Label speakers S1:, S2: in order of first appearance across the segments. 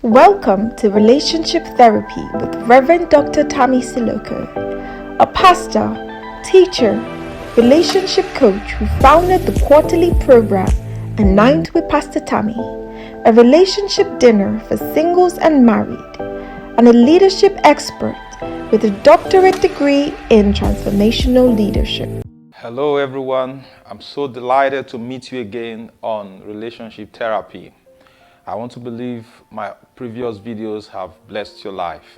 S1: Welcome to Relationship Therapy with Reverend Dr. Tammy Siloko, a pastor, teacher, relationship coach who founded the quarterly program A Night with Pastor Tammy, a relationship dinner for singles and married, and a leadership expert with a doctorate degree in transformational leadership.
S2: Hello everyone, I'm so delighted to meet you again on Relationship Therapy. I want to believe my previous videos have blessed your life.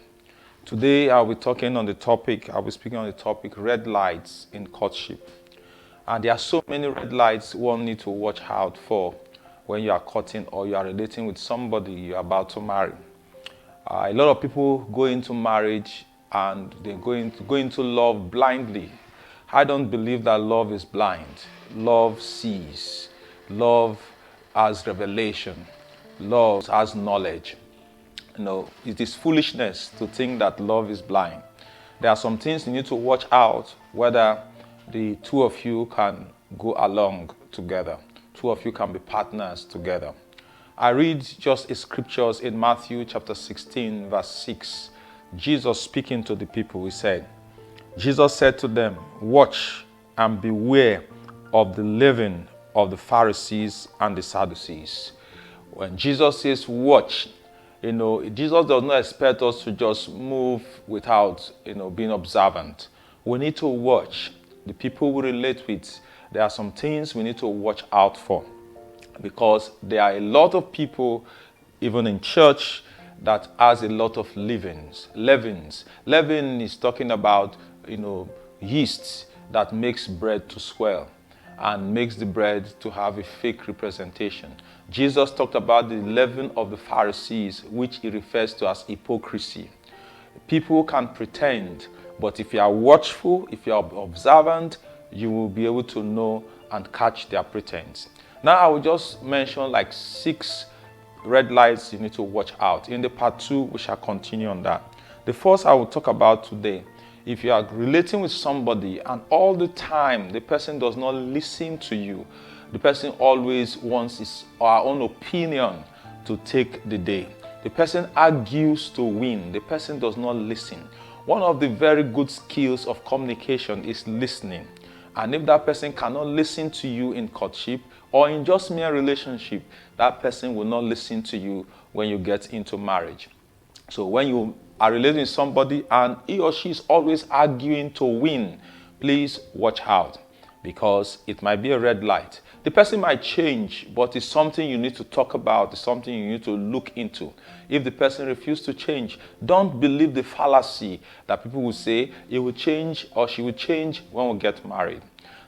S2: Today I'll be speaking on the topic red lights in courtship. And there are so many red lights one needs to watch out for when you are courting or you are relating with somebody you're about to marry. A lot of people go into marriage and they go into love blindly. I don't believe that love is blind. Love sees. Love has revelation. Love has knowledge. It is foolishness to think that love is blind. There are some things you need to watch out whether the two of you can go along together. Two of you can be partners together. I read just a scriptures in Matthew chapter 16 verse 6. Jesus speaking to the people, he said, Jesus said to them, "Watch and beware of the leaven of the Pharisees and the Sadducees." When Jesus says watch, Jesus does not expect us to just move without, being observant. We need to watch. The people we relate with, there are some things we need to watch out for because there are a lot of people, even in church, that has a lot of leavens. Leaven is talking about, yeast that makes bread to swell and makes the bread to have a fake representation. Jesus talked about the leaven of the Pharisees, which he refers to as hypocrisy. People can pretend, but if you are watchful, if you are observant, you will be able to know and catch their pretense. Now I will just mention like 6 red lights you need to watch out. In the part 2, we shall continue on that. The first I will talk about today, if you are relating with somebody and all the time the person does not listen to you, the person always wants his or her own opinion to take the day. The person argues to win. The person does not listen. One of the very good skills of communication is listening. And if that person cannot listen to you in courtship or in just mere relationship, that person will not listen to you when you get into marriage. So when you are relating with somebody and he or she is always arguing to win, please watch out because it might be a red light. The person might change, but it's something you need to talk about. It's something you need to look into. If the person refuses to change, don't believe the fallacy that people will say he will change or she will change when we get married.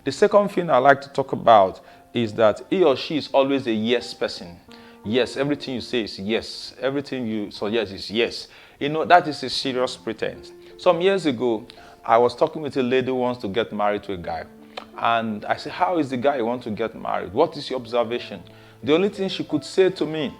S2: The second thing I like to talk about is that he or she is always a yes person. Yes, everything you say is yes. Everything you suggest is yes. That is a serious pretense. Some years ago, I was talking with a lady who wants to get married to a guy. And I said, how is the guy you want to get married? What is your observation? The only thing she could say to me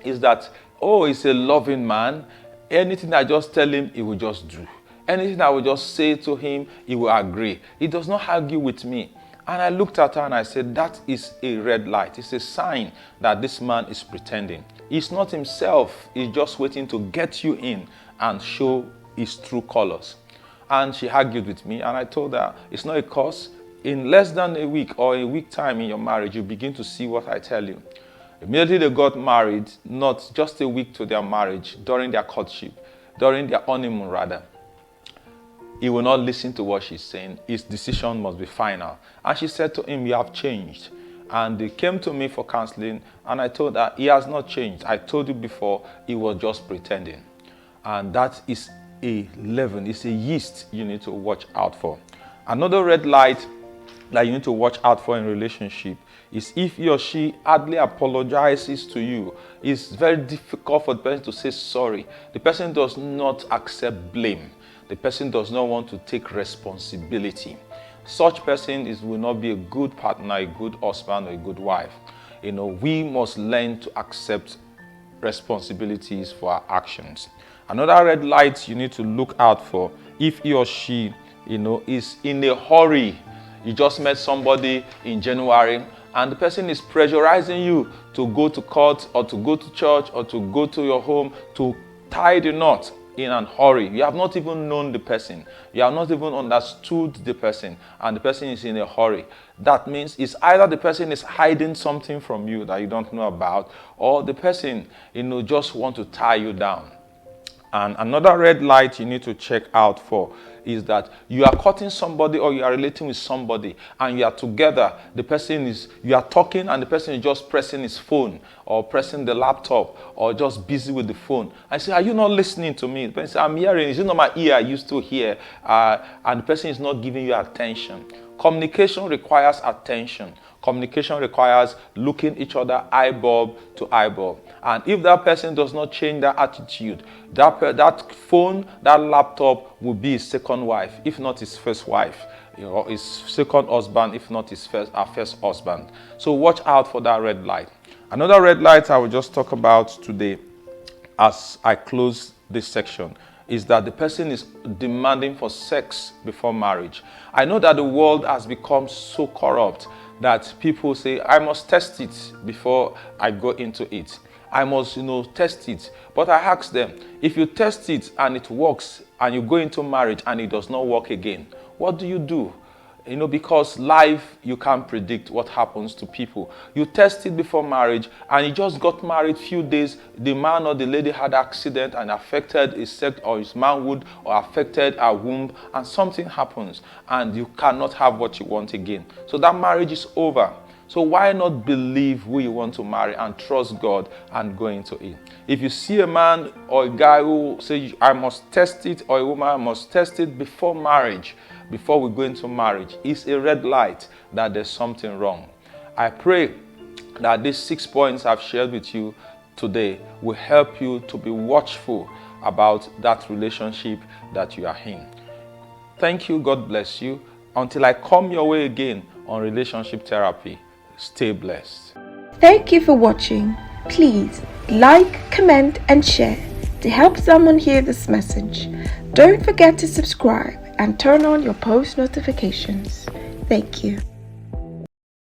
S2: is that, he's a loving man. Anything I just tell him, he will just do. Anything I will just say to him, he will agree. He does not argue with me. And I looked at her and I said, that is a red light. It's a sign that this man is pretending. He's not himself. He's just waiting to get you in and show his true colors. And she argued with me and I told her, it's not a cause. In less than a week or a week time in your marriage, you begin to see what I tell you. Immediately they got married, not just a week to their marriage, during their courtship, during their honeymoon rather. He will not listen to what she's saying. His decision must be final. And she said to him, you have changed. And they came to me for counseling and I told her, he has not changed. I told you before, he was just pretending. And that is a leaven, it's a yeast you need to watch out for. Another red light that you need to watch out for in relationship is if he or she hardly apologizes to you. It's very difficult for the person to say sorry. The person does not accept blame. The person does not want to take responsibility. Such person will not be a good partner, a good husband, or a good wife. We must learn to accept responsibilities for our actions. Another red light you need to look out for if he or she, is in a hurry. You just met somebody in January and the person is pressurizing you to go to court or to go to church or to go to your home to tie the knot in a hurry. You have not even known the person. You have not even understood the person, and the person is in a hurry. That means it's either the person is hiding something from you that you don't know about, or the person, just want to tie you down. And another red light you need to check out for is that you are courting somebody or you are relating with somebody and you are together. You are talking and the person is just pressing his phone or pressing the laptop or just busy with the phone. I say, are you not listening to me? The person says, I'm hearing. Is it not my ear I used to hear? And the person is not giving you attention. Communication requires attention. Communication requires looking each other eyeball to eyeball. And if that person does not change their attitude, that phone, that laptop will be his second wife, if not his first wife, or his second husband, if not his first husband. So watch out for that red light. Another red light I will just talk about today as I close this section is that the person is demanding for sex before marriage. I know that the world has become so corrupt that people say, I must test it before I go into it. I must, test it. But I ask them, if you test it and it works and you go into marriage and it does not work again, what do you do? Because life, you can't predict what happens to people. You test it before marriage and you just got married few days, the man or the lady had an accident and affected his sex or his manhood or affected her womb, and something happens and you cannot have what you want again. So that marriage is over. So why not believe who you want to marry and trust God and go into it? If you see a man or a guy who says, I must test it, or a woman, I must test it before marriage, before we go into marriage, it's a red light that there's something wrong. I pray that these 6 points I've shared with you today will help you to be watchful about that relationship that you are in. Thank you. God bless you. Until I come your way again on Relationship Therapy, stay blessed.
S1: Thank you for watching. Please like, comment, and share to help someone hear this message. Don't forget to subscribe and turn on your post notifications. Thank you.